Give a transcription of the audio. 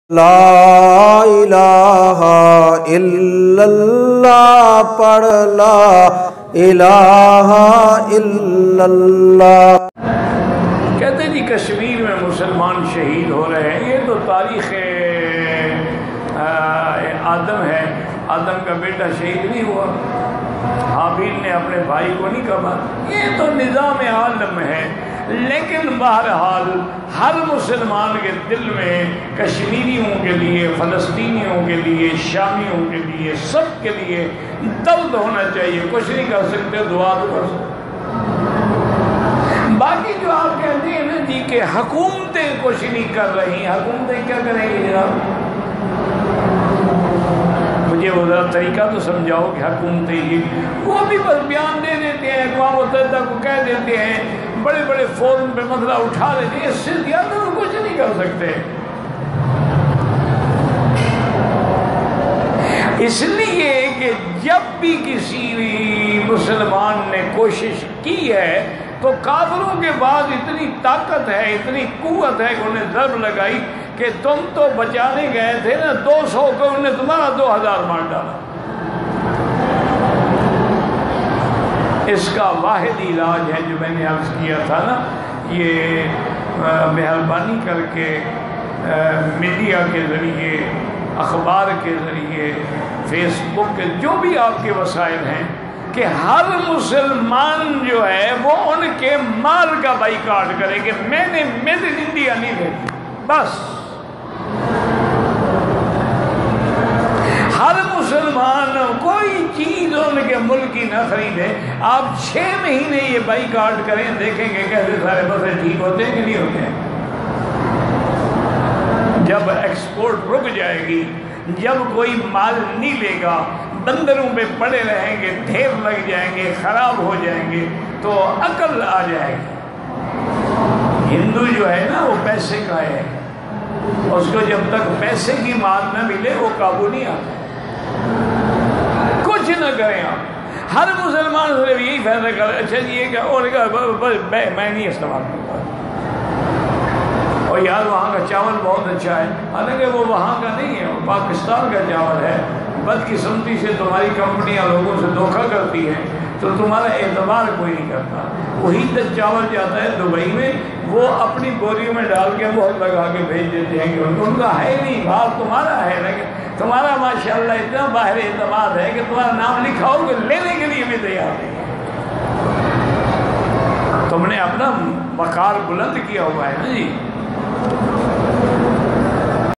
لا الہ الا اللہ پڑھ لا الہ الا اللہ۔ کہتے جی کشمیر میں مسلمان شہید ہو رہے ہیں، یہ تو تاریخ آدم ہے، آدم کا بیٹا شہید نہیں ہوا، حابیل نے اپنے بھائی کو نہیں کہا، یہ تو نظام عالم ہے۔ لیکن بہرحال ہر مسلمان کے دل میں کشمیریوں کے لیے، فلسطینیوں کے لیے، شامیوں کے لیے، سب کے لیے درد ہونا چاہیے۔ کچھ نہیں کر سکتے، دعا تو کر سکتے۔ باقی جو آپ کہتے ہیں نا جی کہ حکومتیں کچھ نہیں کر رہی، حکومتیں کیا کریں گی جناب؟ مجھے وہ ذرا طریقہ تو سمجھاؤ کہ حکومتیں یہ وہ بھی بس بیان دے دیتے ہیں، اقوام متحدہ کو کہہ دیتے ہیں، بڑے بڑے فورم پہ مسئلہ اٹھا دیتے ہیں، اس سے زیادہ وہ کچھ نہیں کر سکتے۔ اس لیے کہ جب بھی کسی مسلمان نے کوشش کی ہے تو کافروں کے بعد اتنی طاقت ہے، اتنی قوت ہے کہ انہیں ضرب لگائی کہ تم تو بچانے گئے تھے نا 200 کو، انہوں نے تمہارا 2000 مار ڈالا۔ اس کا واحد علاج ہے جو میں نے عرض کیا تھا نا، یہ مہربانی کر کے میڈیا کے ذریعے، اخبار کے ذریعے، فیس بک کے جو بھی آپ کے وسائل ہیں، کہ ہر مسلمان جو ہے وہ ان کے مال کا بائیکاٹ کرے کہ میں نے میڈ ان انڈیا نہیں بھیجی، بس ہر مسلمان کوئی چیز ان کے ملک کی نہ خریدے۔ آپ 6 مہینے یہ بائیکاٹ کریں، دیکھیں گے کیسے سارے مسئلے ٹھیک ہوتے ہیں کہ نہیں ہوتے ہیں۔ جب ایکسپورٹ رک جائے گی، جب کوئی مال نہیں لے گا، بندروں پہ پڑے رہیں گے، ڈھیر لگ جائیں گے، خراب ہو جائیں گے، تو عقل آ جائے گی۔ ہندو جو ہے نا وہ پیسے کا ہے، اس کو جب تک پیسے کی مال نہ ملے وہ قابو نہیں آتا۔ کچھ نہ کریں آپ، ہر مسلمان صرف یہی فیصلہ کرے، اچھا جی یہ کہ اور میں نہیں استعمال کرتا، اور یار وہاں کا چاول بہت اچھا ہے، حالانکہ وہ وہاں کا نہیں ہے، وہ پاکستان کا چاول ہے۔ بدقسمتی سے تمہاری کمپنیاں لوگوں سے دھوکہ کرتی ہیں تو تمہارا اعتبار کوئی نہیں کرتا۔ وہی چاول جاتا ہے دبئی میں، وہ اپنی بوریوں میں ڈال کے مہر لگا کے بھیج دیتے ہیں کہ ان کا ہے نہیں، بھاؤ تمہارا ہے، لیکن تمہارا ماشاءاللہ اتنا باہر اعتماد ہے کہ تمہارا نام لکھا ہو کہ لینے کے لیے بھی تیار نہیں ہے۔ تم نے اپنا وقار بلند کیا ہوا ہے نا جی۔